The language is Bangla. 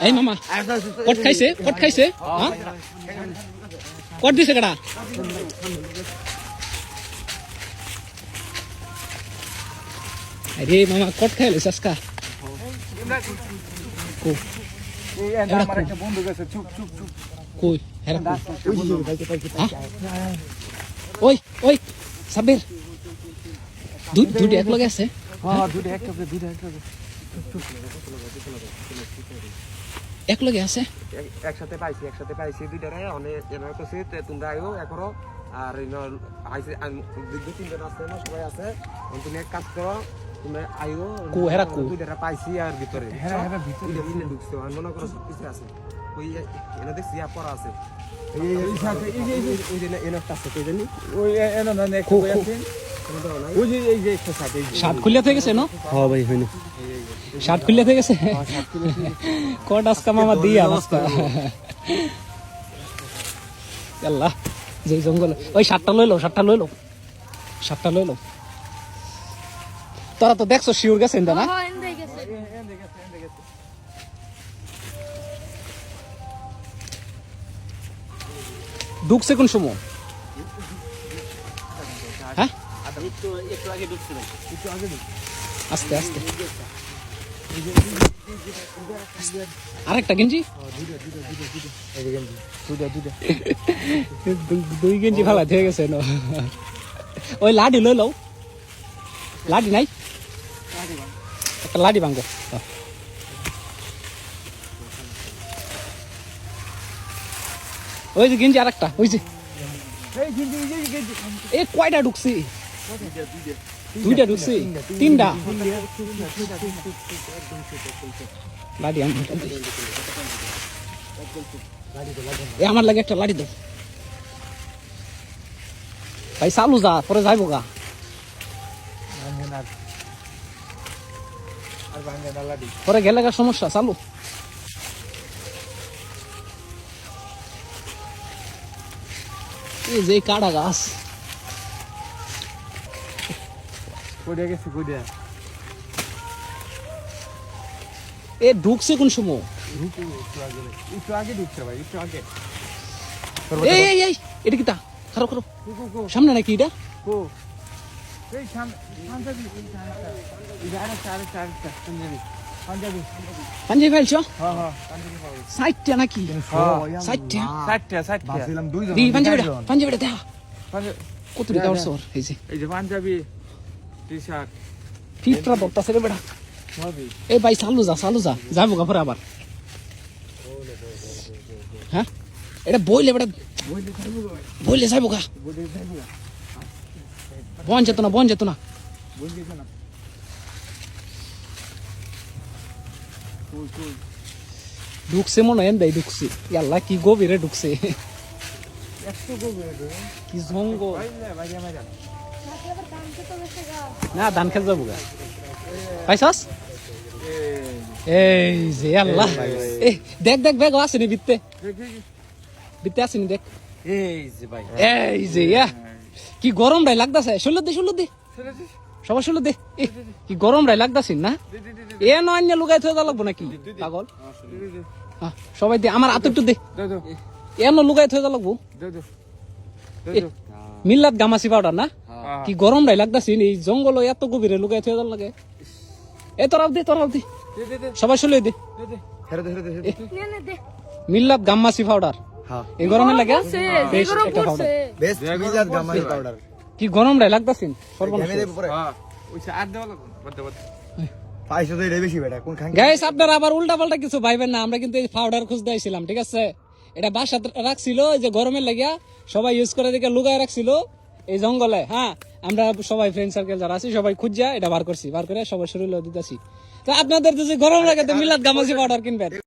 এই মামা কট খাইছে হ্যাঁ কট দিছে কেডা আরে মামা কট খাইলে সস্কা কো এই আমার একটা বন্ধু গেছে চুপ কই হেরা ওই ওই সাবির দুধ এক লগে আছে হ্যাঁ দুটো একসাথে এক লগে আছে একসাথে পাইছি দুইটারে অনেক এনার কাছে তোমরা আইও একরো আর আইছে দুই তিনজন আছে না সবাই আছে তুমি এক কাজ করো তুমি আইও কো হেরা কো দুইটারে পাইছি আর ভিতরে হেরা ভিতরে ঢুকছে আর মনে করো কিছু আছে ওই এনে দেখছি পড়া আছে এই সাথে এই যে এনারটা আছে কই জানি ওই এনা না নেক্সট কই আছে ওই যে এই যে একটা সাথে শার্ট খুলে থেকে গেছে না হ্যাঁ ভাই হইনি শার্ট খুলে থেকে গেছে কট আজকা মামা দিয়া রাস্তা আল্লাহ যে জঙ্গল ওই শার্টটা লইলো তোরা তো দেখছো শিওর গেছেন না ঢুকছে কোন সময় হ্যাঁ একটু আগে ঢুকছে আস্তে আরেকটা গেঞ্জি দুই গেঞ্জি ভালো হয়ে গেছে ওই লাডি লই লও লাডি নাই একটা লাডি ভাঙ্গো ওই যে গেঞ্জি আরেকটা ওই যে এ কয়টা ঢুকছি দুইটা ঢুকছি তিনটা লাডি আমার লাগে একটা লাডি দাও ভাই চালু যা পরে যাইব গা পরে গেলে গা সমস্যা চালু এই যে কাটা গাছ এ ঢুকছে কোন সময় একটু আগে ঢুকছে ভাই একটু আগে এই এটা কি তা খারো সামনে নাকি এটা পাঞ্জাবি ফেলছো সাইটটা নাকি পাঞ্জাবিটা দেখা কত টাকা ওর এই যে পাঞ্জাবি টি শার্ট ফিফটা ধরতাছে রে বেটা এই ভাই চালু যা যাবো গা পরে আবার হ্যাঁ এটা বইলে বেটা বইলে যাবো গা বন যেত না ঢুকছে মনে হয় দেয় ঢুকছে আল্লাহ কি গভীরে ঢুকছে কি জঙ্গল না ধান খেতে যাবো গা পাইছস এই যে আল্লাহ দেখ ব্যাগ আসেনি বিত্তে আসেনি দেখ এই যে কি গরম রাই লাগতাছে ষোলো দে সবার ষোলো দে কি গরম রাই লাগতাছে না এ নয় লুগাই থয়ে লাগবো নাকি পাগল সবাই দে আমার আতর একটু দে এ লুগাই থয়ে লাগবো মিল্লাত গামাসি পাউডার না কি গরম রাই লাগতাছে এই জঙ্গল এত গভীরে লুগাই থয়ে লাগে এ তোরাও দে সবাই ষোলো দে মিল্লাত গামাসি পাউডার এই গরমে লাগে কি গরম রাই লাগতাছে গাইস আপনারা আবার উল্টা পাল্টা কিছু ভাইবেন না আমরা কিন্তু এই পাউডার খুঁজতে আইছিলাম ঠিক আছে এটা বাসা রাখছিল যে গরমের লাগিয়া সবাই ইউজ করে দেখে লুকায় রাখছিল এই জঙ্গলে হ্যাঁ আমরা সবাই ফ্রেন্ড সার্কেল যারা আছি সবাই খুঁজা এটা বার করে সবাই শরীরে দিতেছি তো আপনাদের যদি গরম লাগে তো মিলাদ গামাসি পাউডার কিনবেন।